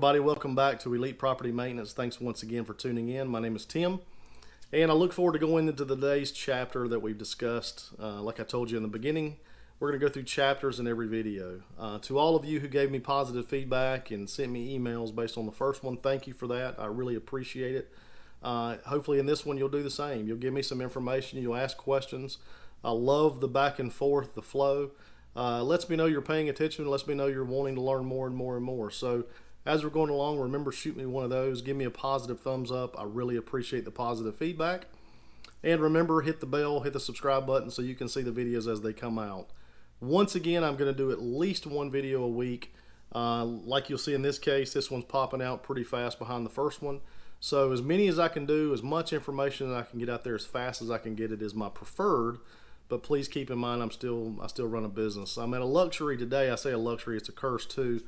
everybody. Welcome back to Elite Property Maintenance. Thanks once again for tuning in. My name is Tim, and I look forward to going into today's chapter that we've discussed. Like I told you in the beginning, we're going to go through chapters in every video. To all of you who gave me positive feedback and sent me emails based on the first one, thank you for that. I really appreciate it. Hopefully in this one you'll do the same. You'll give me some information, you'll ask questions. I love the back and forth, the flow. Lets me know you're paying attention, lets me know you're wanting to learn more and more and more. So as we're going along, remember, shoot me one of those. Give me a positive thumbs up. I really appreciate the positive feedback. And remember, hit the bell, hit the subscribe button so you can see the videos as they come out. Once again, I'm going to do at least one video a week. Like you'll see in this case, this one's popping out pretty fast behind the first one. So as many as I can do, as much information as I can get out there as fast as I can get it is my preferred. But please keep in mind, I still run a business. I'm at a luxury today. I say a luxury, it's a curse too.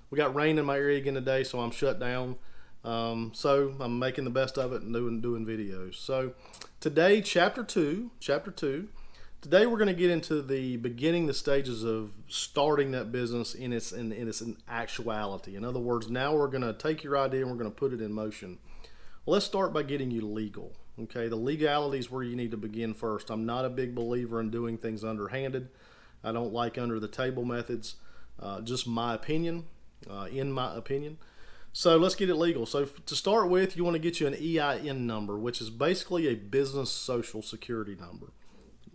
We got rain in my area again today, so I'm shut down. So I'm making the best of it and doing videos. So today, chapter two. Today we're going to get into the stages of starting that business in its actuality. In other words, now we're going to take your idea and we're going to put it in motion. Well, let's start by getting you legal. Okay, the legality is where you need to begin first. I'm not a big believer in doing things underhanded. I don't like under the table methods. Just my opinion. In my opinion. So let's get it legal. So to start with, you want to get you an EIN number, which is basically a business social security number.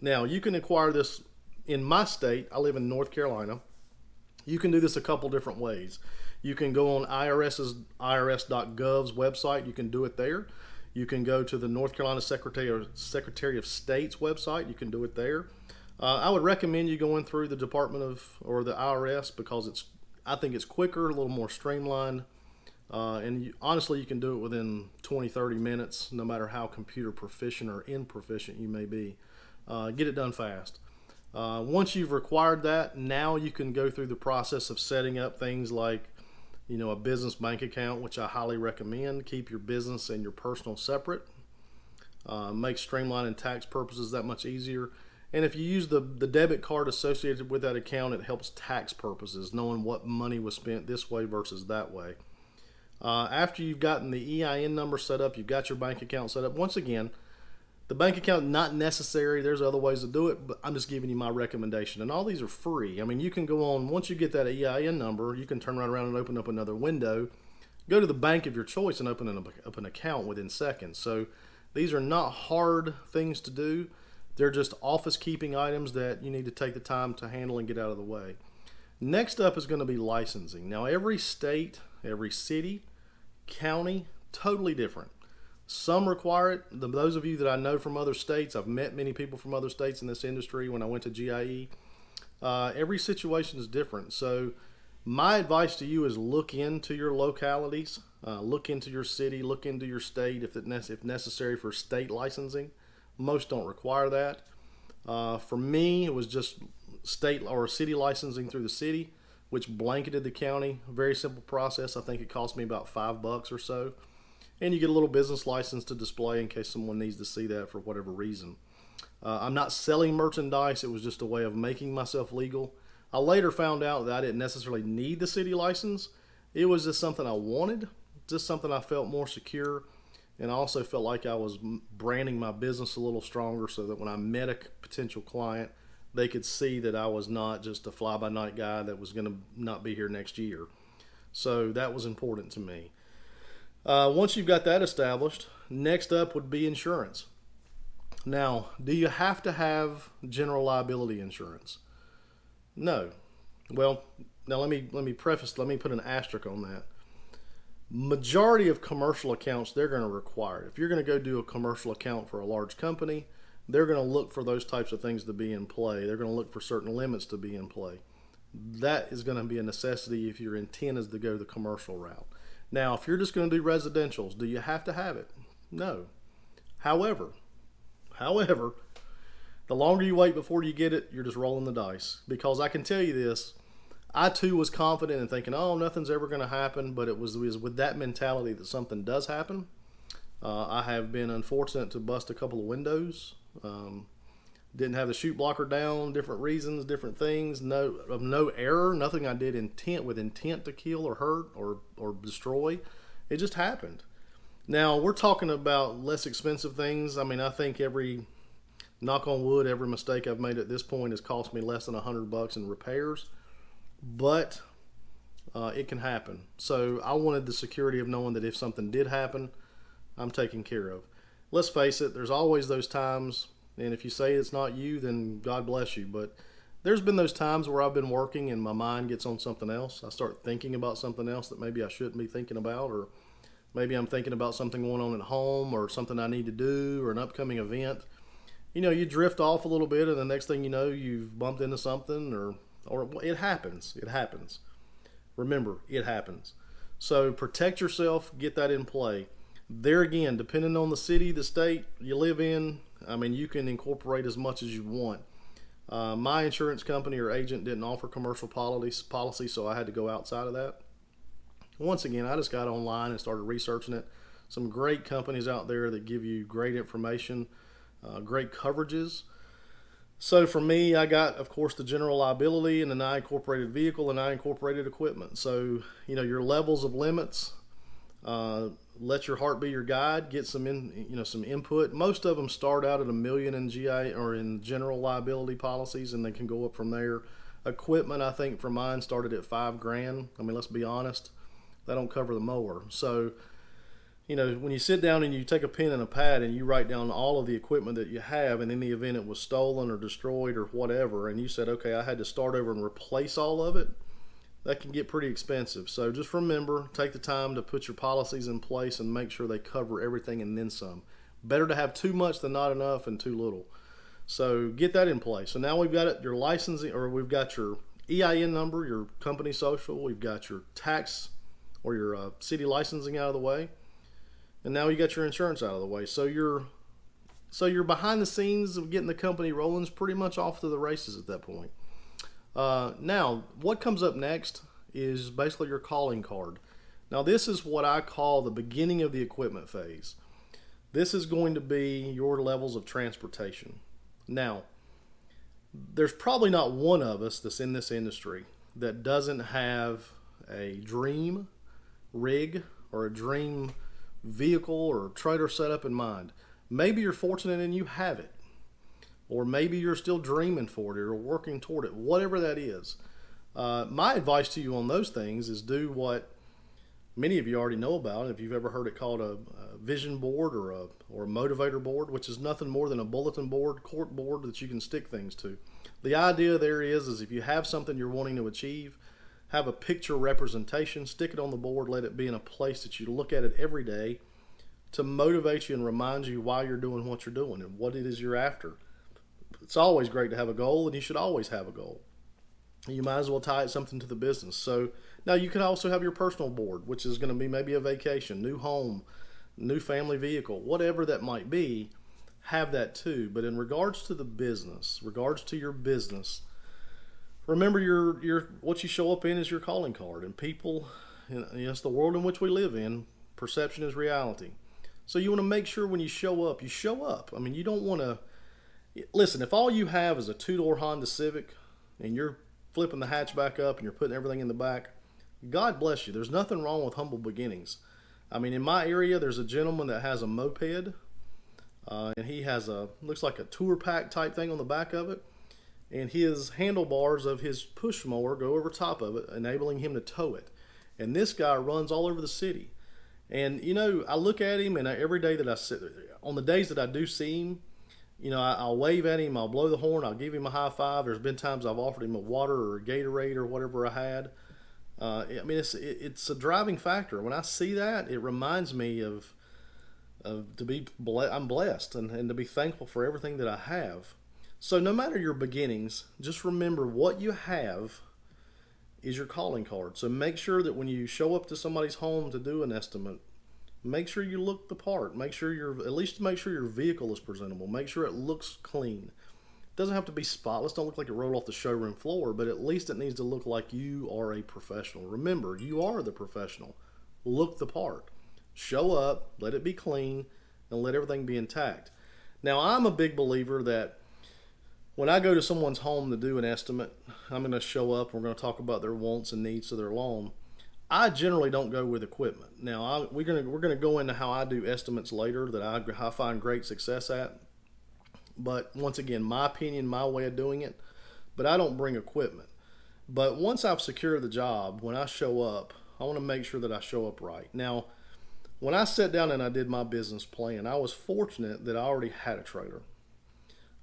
Now, you can acquire this in my state. I live in North Carolina. You can do this a couple different ways. You can go on irs.gov's website. You can do it there. You can go to the North Carolina Secretary of State's website. You can do it there. I would recommend you going through the Department of, or the IRS, because I think it's quicker, a little more streamlined, and honestly you can do it within 20-30 minutes, no matter how computer proficient or improficient you may be. Get it done fast. Once you've required that, now you can go through the process of setting up things like a business bank account, which I highly recommend. Keep your business and your personal separate. Make streamlining tax purposes that much easier. And if you use the debit card associated with that account, it helps tax purposes, knowing what money was spent this way versus that way. After you've gotten the EIN number set up, you've got your bank account set up. Once again, the bank account not necessary. There's other ways to do it, but I'm just giving you my recommendation. And all these are free. I mean, you can go on, once you get that EIN number, you can turn right around and open up another window. Go to the bank of your choice and open up an account within seconds. So these are not hard things to do. They're just office keeping items that you need to take the time to handle and get out of the way. Next up is going to be licensing. Now, every state, every city, county, totally different. Some require it. Those of you that I know from other states, I've met many people from other states in this industry when I went to GIE. Every situation is different. So my advice to you is look into your localities, look into your city, look into your state if necessary for state licensing. Most don't require that. For me, it was just state or city licensing through the city, which blanketed the county. Very simple process. I think it cost me about $5 or so. And you get a little business license to display in case someone needs to see that for whatever reason. I'm not selling merchandise. It was just a way of making myself legal. I later found out that I didn't necessarily need the city license. It was just something I wanted, just something I felt more secure. And I also felt like I was branding my business a little stronger so that when I met a potential client, they could see that I was not just a fly-by-night guy that was going to not be here next year. So that was important to me. Once you've got that established, next up would be insurance. Now, do you have to have general liability insurance? No. Well, now let me put an asterisk on that. Majority of commercial accounts, they're going to require it. If you're going to go do a commercial account for a large company, they're going to look for those types of things to be in play. They're going to look for certain limits to be in play. That is going to be a necessity if your intent is to go the commercial route. Now, if you're just going to do residentials, do you have to have it? No. However, the longer you wait before you get it, you're just rolling the dice. Because I can tell you this, I too was confident in thinking, oh, nothing's ever going to happen, but it was with that mentality that something does happen. I have been unfortunate to bust a couple of windows. Didn't have the chute blocker down, different reasons, different things, no error, nothing I did with intent to kill or hurt or destroy. It just happened. Now we're talking about less expensive things. I mean, I think knock on wood, every mistake I've made at this point has cost me less than $100 in repairs, but it can happen. So I wanted the security of knowing that if something did happen, I'm taken care of. Let's face it, there's always those times, and if you say it's not you, then God bless you. But there's been those times where I've been working and my mind gets on something else. I start thinking about something else that maybe I shouldn't be thinking about, or maybe I'm thinking about something going on at home or something I need to do or an upcoming event. You drift off a little bit, and the next thing you know, you've bumped into something, or it happens. It happens. Remember, it happens. So protect yourself, get that in play. There again, depending on the city, the state you live in, I mean, you can incorporate as much as you want. My insurance company or agent didn't offer commercial policy, so I had to go outside of that. Once again, I just got online and started researching it. Some great companies out there that give you great information, great coverages. So for me, I got, of course, the general liability and an I incorporated vehicle and I incorporated equipment. So, your levels of limits, let your heart be your guide, get some input. Most of them start out at $1 million in GI or in general liability policies, and they can go up from there. Equipment, I think for mine started at $5,000. I mean, let's be honest, that don't cover the mower. So, when you sit down and you take a pen and a pad and you write down all of the equipment that you have, and in the event it was stolen or destroyed or whatever, and you said, okay, I had to start over and replace all of it, that can get pretty expensive. So just remember, take the time to put your policies in place and make sure they cover everything and then some. Better to have too much than not enough and too little. So get that in place. So now we've got it, your licensing, or we've got your EIN number, your company social, we've got your tax or your city licensing out of the way. And now you got your insurance out of the way. So you're behind the scenes of getting the company rolling is pretty much off to the races at that point. Now, what comes up next is basically your calling card. Now, this is what I call the beginning of the equipment phase. This is going to be your levels of transportation. Now, there's probably not one of us that's in this industry that doesn't have a dream rig or a dream vehicle or trailer setup in mind. Maybe you're fortunate and you have it, or maybe you're still dreaming for it or working toward it, whatever that is. My advice to you on those things is do what many of you already know about. If you've ever heard it called a vision board or a motivator board, which is nothing more than a bulletin board, cork board that you can stick things to. The idea there is if you have something you're wanting to achieve, have a picture representation, stick it on the board, let it be in a place that you look at it every day to motivate you and remind you why you're doing what you're doing and what it is you're after. It's always great to have a goal, and you should always have a goal. You might as well tie it something to the business. So now you can also have your personal board, which is going to be maybe a vacation, new home, new family vehicle, whatever that might be, have that too. But in regards to the business, regards to your business, remember your what you show up in is your calling card. And people, it's the world in which we live in, perception is reality. So you want to make sure when you show up, you show up. I mean, you don't want to, listen, if all you have is a two-door Honda Civic and you're flipping the hatch back up and you're putting everything in the back, God bless you. There's nothing wrong with humble beginnings. I mean, in my area, there's a gentleman that has a moped, and he has looks like a tour pack type thing on the back of it, and his handlebars of his push mower go over top of it, enabling him to tow it. And this guy runs all over the city. And, I look at him, and every day that I sit, on the days that I do see him, I'll wave at him, I'll blow the horn, I'll give him a high five. There's been times I've offered him a water or a Gatorade or whatever I had. It's a driving factor. When I see that, it reminds me I'm blessed and to be thankful for everything that I have. So no matter your beginnings, just remember what you have is your calling card. So make sure that when you show up to somebody's home to do an estimate, make sure you look the part. Make sure your vehicle is presentable. Make sure it looks clean. It doesn't have to be spotless. Don't look like it rolled off the showroom floor, but at least it needs to look like you are a professional. Remember, you are the professional. Look the part. Show up, let it be clean, and let everything be intact. Now, I'm a big believer that When I go to someone's home to do an estimate, I'm going to show up. We're going to talk about their wants and needs of their loan. I generally don't go with equipment. Now we're gonna go into how I do estimates later that I find great success at. But once again, my opinion, my way of doing it. But I don't bring equipment. But once I've secured the job, when I show up, I want to make sure that I show up right. Now, when I sat down and I did my business plan, I was fortunate that I already had a trailer.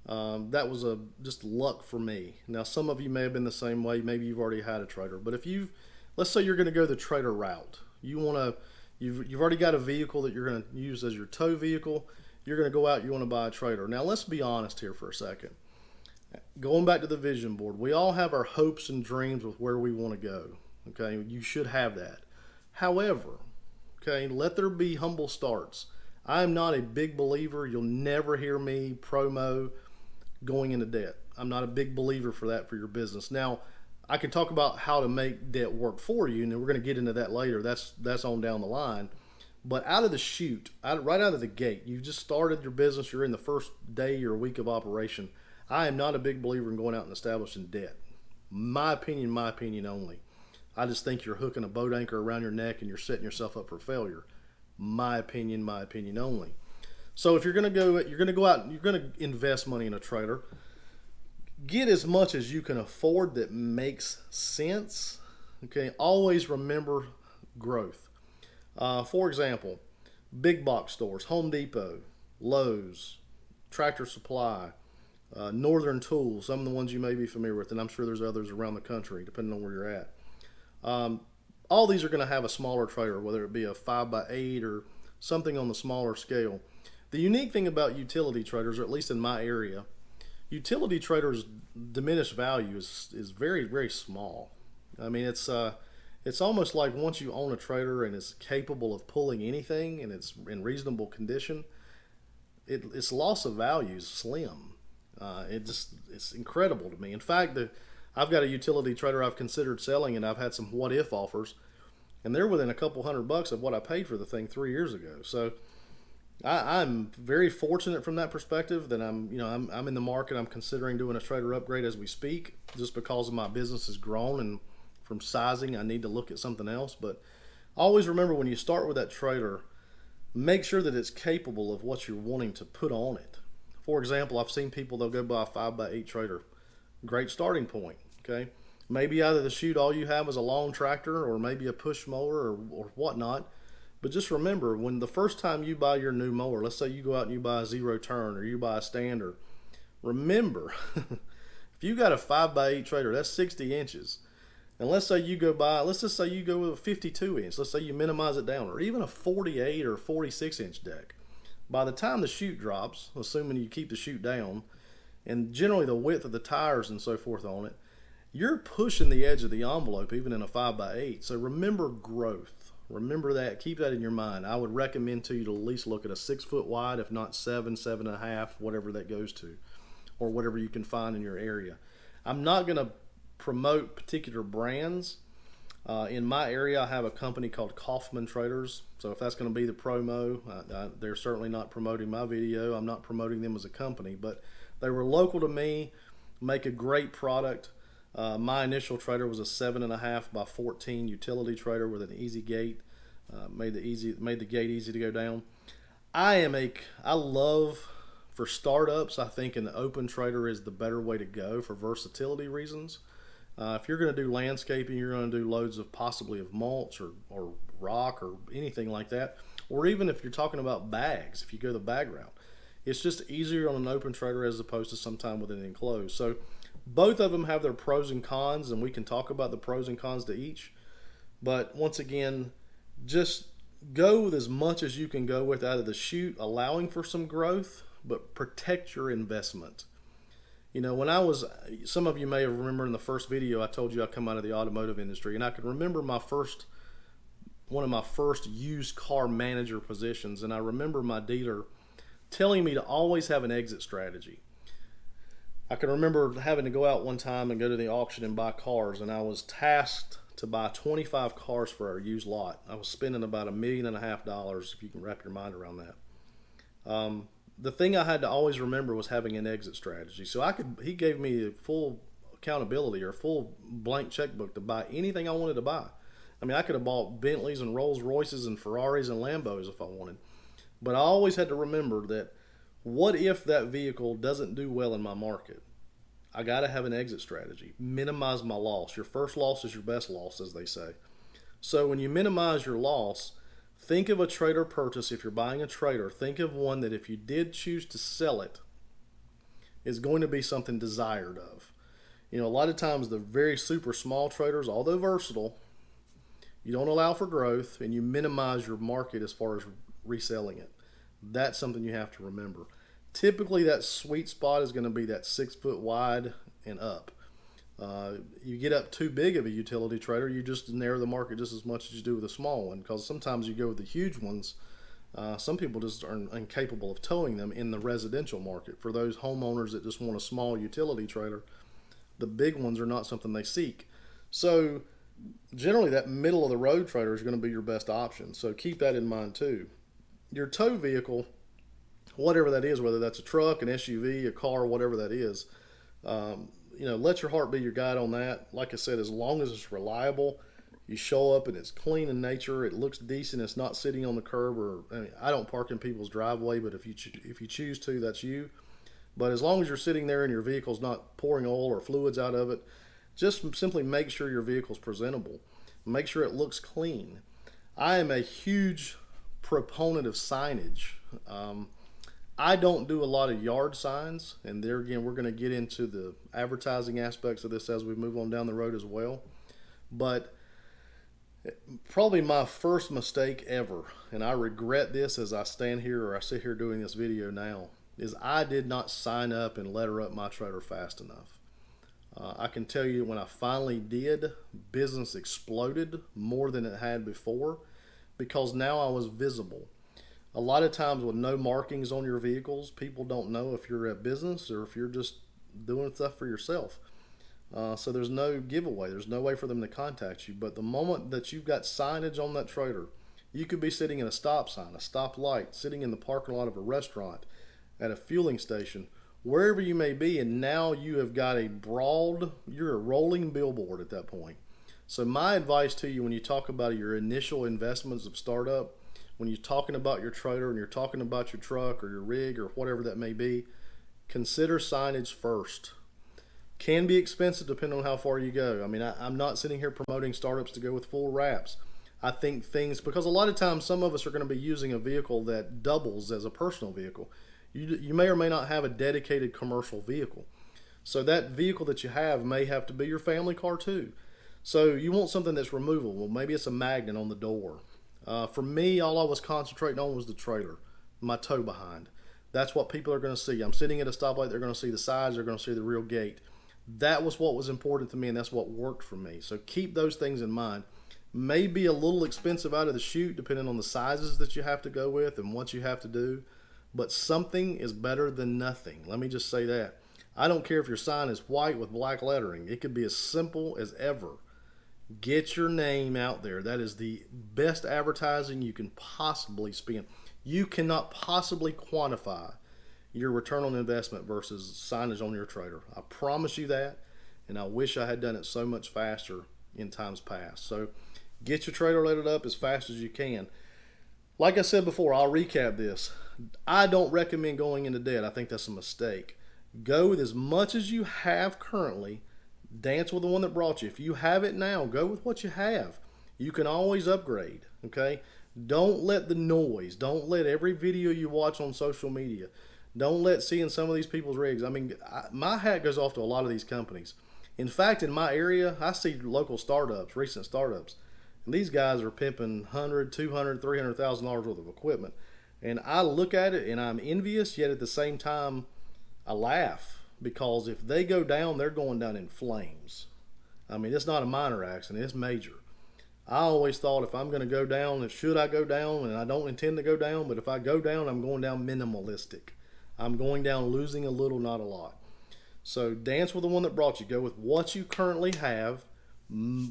That was just luck for me. Now, some of you may have been the same way. Maybe you've already had a trailer. But if let's say you're going to go the trailer route, you've already got a vehicle that you're going to use as your tow vehicle. You're going to go out. You want to buy a trailer. Now, let's be honest here for a second. Going back to the vision board, we all have our hopes and dreams with where we want to go. Okay, you should have that. However, okay, let there be humble starts. I am not a big believer. You'll never hear me promo going into debt. I'm not a big believer for that for your business. Now, I can talk about how to make debt work for you, and we're going to get into that later. That's on down the line. But out of the chute, right out of the gate, you just started your business. You're in the first day or week of operation. I am not a big believer in going out and establishing debt. My opinion only. I just think you're hooking a boat anchor around your neck and you're setting yourself up for failure. My opinion only. So if you're going to go out and you're going to invest money in a trailer, get as much as you can afford that makes sense. Okay, always remember growth. For example, big box stores, Home Depot, Lowe's, Tractor Supply, Northern Tools, some of the ones you may be familiar with, and I'm sure there's others around the country, depending on where you're at. All these are going to have a smaller trailer, whether it be a 5x8 or something on the smaller scale. The unique thing about utility trailers, or at least in my area, utility trailers' diminished value is very, very small. I mean, it's almost like once you own a trailer and it's capable of pulling anything and it's in reasonable condition, its loss of value is slim. It's incredible to me. In fact, I've got a utility trailer I've considered selling, and I've had some what if offers, and they're within a couple $100 of what I paid for the thing 3 years ago. So I'm very fortunate from that perspective that I'm in the market. I'm considering doing a trailer upgrade as we speak, just because of my business has grown, and from sizing I need to look at something else. But always remember, when you start with that trailer, make sure that it's capable of what you're wanting to put on it. For example, I've seen people, they'll go buy a 5x8 trailer. Great starting point. Okay, maybe out of the chute all you have is a long tractor or maybe a push mower or whatnot. But just remember, when the first time you buy your new mower, let's say you go out and you buy a zero turn or you buy a standard, remember, if you got a 5x8 trailer, that's 60 inches. And let's just say you go with a 52 inch, let's say you minimize it down, or even a 48 or 46 inch deck. By the time the chute drops, assuming you keep the chute down, and generally the width of the tires and so forth on it, you're pushing the edge of the envelope even in a 5x8. So remember growth. Remember that. Keep that in your mind. I would recommend to you to at least look at a 6 foot wide, if not 7.5, whatever that goes to, or whatever you can find in your area. I'm not going to promote particular brands. In my area, I have a company called Kaufman Trailers. So if that's going to be the promo, they're certainly not promoting my video. I'm not promoting them as a company, but they were local to me, make a great product. My initial trailer was a 7.5 by 14 utility trailer with an easy gate. Made the gate easy to go down. I love, for startups, I think an open trailer is the better way to go for versatility reasons. If you're going to do landscaping, you're going to do loads of possibly of mulch or rock or anything like that. Or even if you're talking about bags, if you go the bag route, it's just easier on an open trailer as opposed to sometime with an enclosed. So both of them have their pros and cons, and we can talk about the pros and cons to each. But once again, just go with as much as you can go with out of the chute, allowing for some growth, but protect your investment. You know, some of you may have remembered in the first video I told you I come out of the automotive industry, and I can remember one of my first used car manager positions, and I remember my dealer telling me to always have an exit strategy. I can remember having to go out one time and go to the auction and buy cars, and I was tasked to buy 25 cars for our used lot. I was spending about $1.5 million, if you can wrap your mind around that. the thing I had to always remember was having an exit strategy. So he gave me a full accountability or full blank checkbook to buy anything I wanted to buy. I mean, I could have bought Bentleys and Rolls Royces and Ferraris and Lambos if I wanted. But I always had to remember that what if that vehicle doesn't do well in my market? I got to have an exit strategy. Minimize my loss. Your first loss is your best loss, as they say. So when you minimize your loss, think of a trailer purchase. If you're buying a trailer, think of one that if you did choose to sell it, is going to be something desired of. A lot of times the very super small trailers, although versatile, you don't allow for growth and you minimize your market as far as reselling it. That's something you have to remember. Typically that sweet spot is going to be that 6 foot wide and up. You get up too big of a utility trailer, you just narrow the market just as much as you do with a small one, because sometimes you go with the huge ones. Some people just are incapable of towing them in the residential market. For those homeowners that just want a small utility trailer, the big ones are not something they seek. So generally that middle of the road trailer is going to be your best option. So keep that in mind too. Your tow vehicle, whatever that is, whether that's a truck, an SUV, a car, whatever that is, let your heart be your guide on that. Like I said, as long as it's reliable, you show up and it's clean in nature, it looks decent, it's not sitting on the curb, or I don't park in people's driveway, but if you choose to, that's you. But as long as you're sitting there and your vehicle's not pouring oil or fluids out of it, just simply make sure your vehicle's presentable. Make sure it looks clean. I am a huge proponent of signage. I don't do a lot of yard signs, and there again, we're going to get into the advertising aspects of this as we move on down the road as well. But probably my first mistake ever, and I regret this as I stand here or I sit here doing this video now, is I did not sign up and letter up my trailer fast enough. I can tell you when I finally did, business exploded more than it had before because now I was visible. A lot of times with no markings on your vehicles, people don't know if you're a business or if you're just doing stuff for yourself. So there's no giveaway. There's no way for them to contact you. But the moment that you've got signage on that trailer, you could be sitting in a stop sign, a stop light, sitting in the parking lot of a restaurant, at a fueling station, wherever you may be, and now you have got you're a rolling billboard at that point. So my advice to you when you talk about your initial investments of startup, when you're talking about your trailer and you're talking about your truck or your rig or whatever that may be, consider signage first. Can be expensive depending on how far you go. I mean, I'm not sitting here promoting startups to go with full wraps. I think because a lot of times some of us are going to be using a vehicle that doubles as a personal vehicle. You may or may not have a dedicated commercial vehicle. So that vehicle that you have may have to be your family car too. So you want something that's removable. Maybe it's a magnet on the door. For me, all I was concentrating on was the trailer, my tow behind. That's what people are going to see. I'm sitting at a stoplight, they're going to see the sides, they're going to see the real gate. That was what was important to me, and that's what worked for me. So keep those things in mind. May be a little expensive out of the chute depending on the sizes that you have to go with and what you have to do. But something is better than nothing. Let me just say that. I don't care if your sign is white with black lettering. It could be as simple as ever. Get your name out there. That is the best advertising you can possibly spend. You cannot possibly quantify your return on investment versus signage on your trailer. I promise you that, and I wish I had done it so much faster in times past. So get your trailer lettered up as fast as you can. Like I said before, I'll recap this. I don't recommend going into debt. I think that's a mistake. Go with as much as you have currently. Dance with the one that brought you. If you have it now, go with what you have. You can always upgrade, okay? Don't let the noise, don't let every video you watch on social media, don't let seeing some of these people's rigs. I mean, my hat goes off to a lot of these companies. In fact, in my area, I see local startups, recent startups, and these guys are pimping $100,000, $200,000, $300,000 worth of equipment. And I look at it and I'm envious, yet at the same time, I laugh. Because if they go down, they're going down in flames. I mean, it's not a minor accident, it's major. I always thought if I'm going to go down, should I go down? And I don't intend to go down, but if I go down, I'm going down minimalistic. I'm going down losing a little, not a lot. So dance with the one that brought you. Go with what you currently have.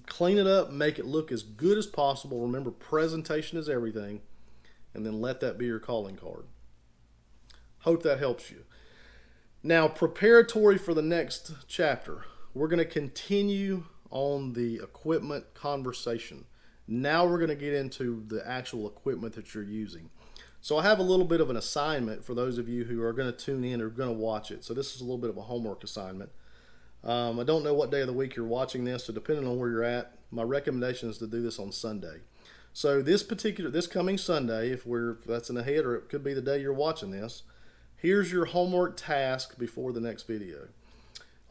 Clean it up, make it look as good as possible. Remember, presentation is everything. And then let that be your calling card. Hope that helps you. Now, preparatory for the next chapter, we're going to continue on the equipment conversation. Now we're going to get into the actual equipment that you're using. So I have a little bit of an assignment for those of you who are going to tune in or going to watch it. So this is a little bit of a homework assignment. I don't know what day of the week you're watching this, so depending on where you're at, my recommendation is to do this on Sunday. So this coming Sunday, if that's in the head, or it could be the day you're watching this, here's your homework task before the next video.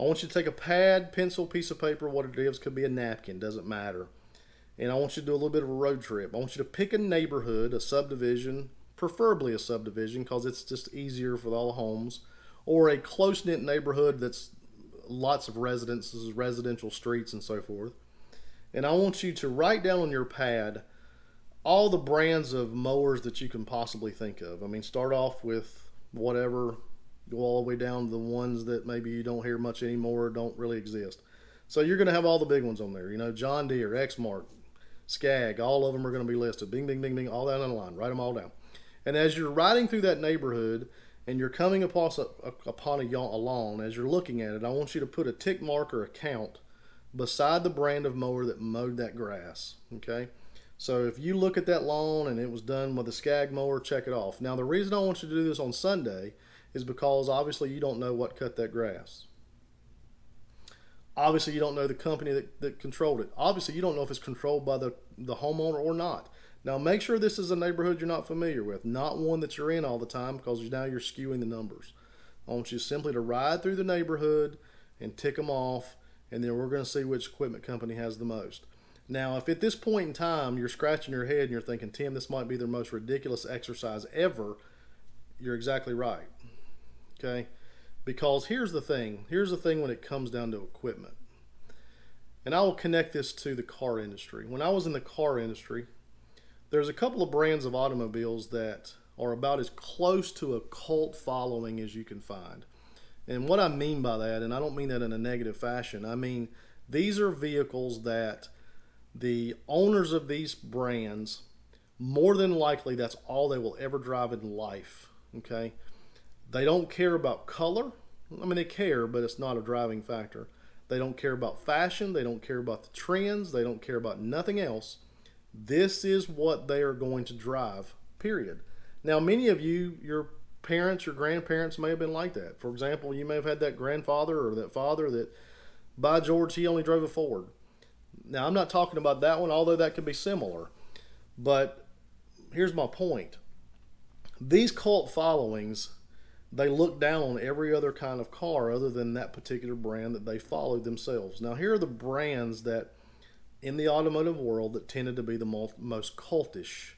I want you to take a pad, pencil, piece of paper, what it is, could be a napkin, doesn't matter. And I want you to do a little bit of a road trip. I want you to pick a neighborhood, a subdivision, preferably a subdivision because it's just easier for all the homes, or a close-knit neighborhood that's lots of residences, residential streets, and so forth. And I want you to write down on your pad all the brands of mowers that you can possibly think of. I mean, start off with whatever, go all the way down to the ones that maybe you don't hear much anymore, don't really exist. So you're going to have all the big ones on there. You know, John Deere, Exmark, Skag, all of them are going to be listed. Bing, bing, bing, bing, all down on the line. Write them all down. And as you're riding through that neighborhood and you're coming upon a lawn, as you're looking at it, I want you to put a tick mark or a count beside the brand of mower that mowed that grass. Okay? So if you look at that lawn and it was done with a Skag mower, check it off. Now the reason I want you to do this on Sunday is because obviously you don't know what cut that grass. Obviously you don't know the company that controlled it. Obviously you don't know if it's controlled by the homeowner or not. Now make sure this is a neighborhood you're not familiar with, not one that you're in all the time, because now you're skewing the numbers. I want you simply to ride through the neighborhood and tick them off, and then we're going to see which equipment company has the most. Now, if at this point in time you're scratching your head and you're thinking, Tim, this might be the most ridiculous exercise ever, you're exactly right. Okay? Because here's the thing when it comes down to equipment. And I will connect this to the car industry. When I was in the car industry, there's a couple of brands of automobiles that are about as close to a cult following as you can find. And what I mean by that, and I don't mean that in a negative fashion, I mean these are vehicles that the owners of these brands, more than likely, that's all they will ever drive in life. Okay? They don't care about color. I mean, they care, but it's not a driving factor. They don't care about fashion. They don't care about the trends. They don't care about nothing else. This is what they are going to drive, period. Now, many of you, your parents, your grandparents may have been like that. For example, you may have had that grandfather or that father that, by George, he only drove a Ford. Now, I'm not talking about that one, although that could be similar. But here's my point. These cult followings, they look down on every other kind of car other than that particular brand that they followed themselves. Now, here are the brands that in the automotive world that tended to be the most cultish.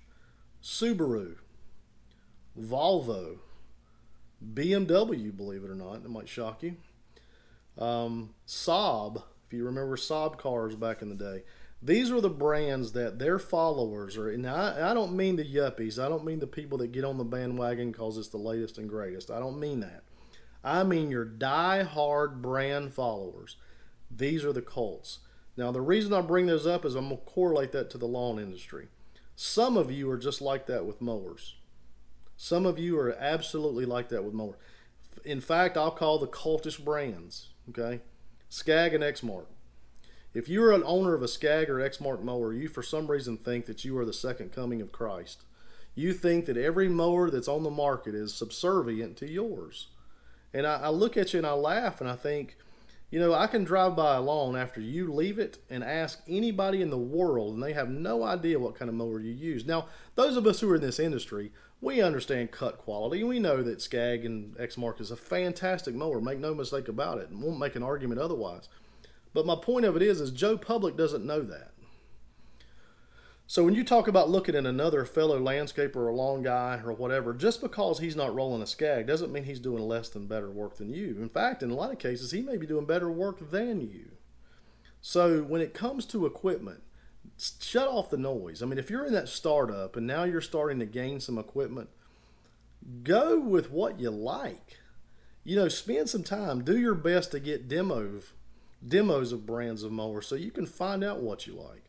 Subaru, Volvo, BMW, believe it or not, it might shock you. Saab, if you remember Saab cars back in the day. These are the brands that their followers are. And I don't mean the yuppies. I don't mean the people that get on the bandwagon because it's the latest and greatest. I don't mean that. I mean your die-hard brand followers. These are the cults. Now, the reason I bring those up is I'm going to correlate that to the lawn industry. Some of you are just like that with mowers. Some of you are absolutely like that with mowers. In fact, I'll call the cultish brands, okay? Skag and Exmark. If you're an owner of a Skag or Exmark mower, you for some reason think that you are the second coming of Christ. You think that every mower that's on the market is subservient to yours. And I look at you and I laugh and I think, you know, I can drive by a lawn after you leave it and ask anybody in the world, and they have no idea what kind of mower you use. Now, those of us who are in this industry, we understand cut quality. We know that Skag and Exmark is a fantastic mower. Make no mistake about it, and won't make an argument otherwise. But my point of it is Joe Public doesn't know that. So when you talk about looking at another fellow landscaper or lawn guy or whatever, just because he's not rolling a Skag doesn't mean he's doing less than better work than you. In fact, in a lot of cases, he may be doing better work than you. So when it comes to equipment, shut off the noise. I mean, if you're in that startup and now you're starting to gain some equipment, go with what you like. You know, spend some time. Do your best to get demos of brands of mowers so you can find out what you like.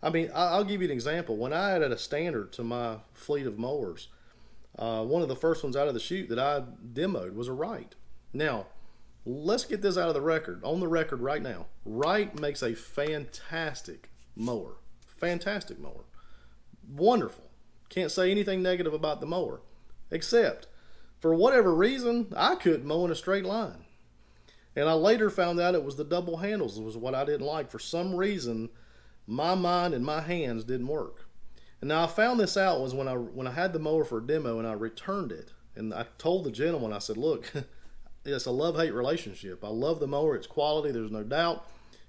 I mean, I'll give you an example. When I added a standard to my fleet of mowers, One of the first ones out of the chute that I demoed was a Wright. Now, let's get this out of the record, on the record right now. Wright makes a fantastic mower. Fantastic mower. Wonderful. Can't say anything negative about the mower. Except, for whatever reason, I couldn't mow in a straight line. And I later found out it was the double handles was what I didn't like. For some reason, my mind and my hands didn't work. And now I found this out was when I had the mower for a demo and I returned it. And I told the gentleman, I said, look, it's a love-hate relationship. I love the mower. It's quality. There's no doubt.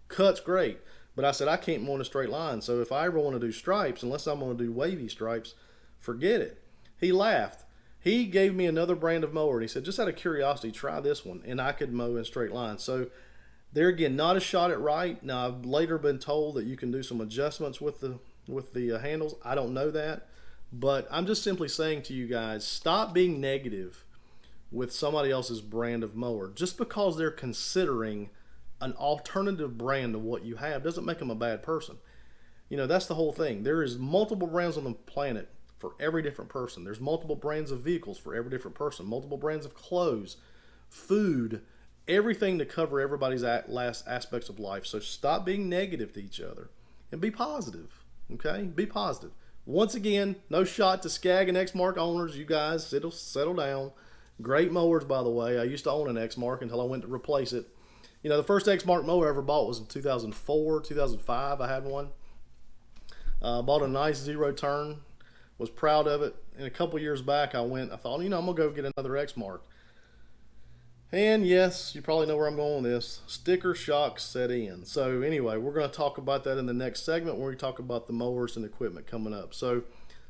Cut's great. But I said, I can't mow in a straight line. So if I ever want to do stripes, unless I'm going to do wavy stripes, forget it. He laughed. He gave me another brand of mower, and he said, just out of curiosity, try this one, and I could mow in straight lines. So there again, not a shot at Wright. Now, I've later been told that you can do some adjustments with the handles. I don't know that, but I'm just simply saying to you guys, stop being negative with somebody else's brand of mower. Just because they're considering an alternative brand of what you have doesn't make them a bad person. You know, that's the whole thing. There is multiple brands on the planet for every different person. There's multiple brands of vehicles for every different person, multiple brands of clothes, food, everything to cover everybody's last aspects of life. So stop being negative to each other and be positive, okay? Be positive. Once again, no shot to Skag and Exmark owners. You guys, it'll settle down. Great mowers, by the way. I used to own an Exmark until I went to replace it. You know, the first Exmark mower I ever bought was in 2004, 2005. I had one. Bought a nice zero turn. Was proud of it. And a couple years back, I thought, you know, I'm going to go get another Exmark. And yes, you probably know where I'm going with this. Sticker shock set in. So anyway, we're going to talk about that in the next segment where we talk about the mowers and equipment coming up. So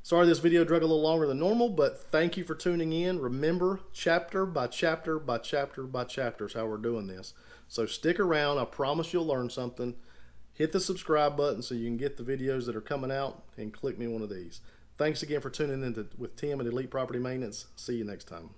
sorry this video drug a little longer than normal, but thank you for tuning in. Remember, chapter by chapter by chapter by chapter is how we're doing this. So stick around. I promise you'll learn something. Hit the subscribe button so you can get the videos that are coming out, and click me one of these. Thanks again for tuning in with Tim at Elite Property Maintenance. See you next time.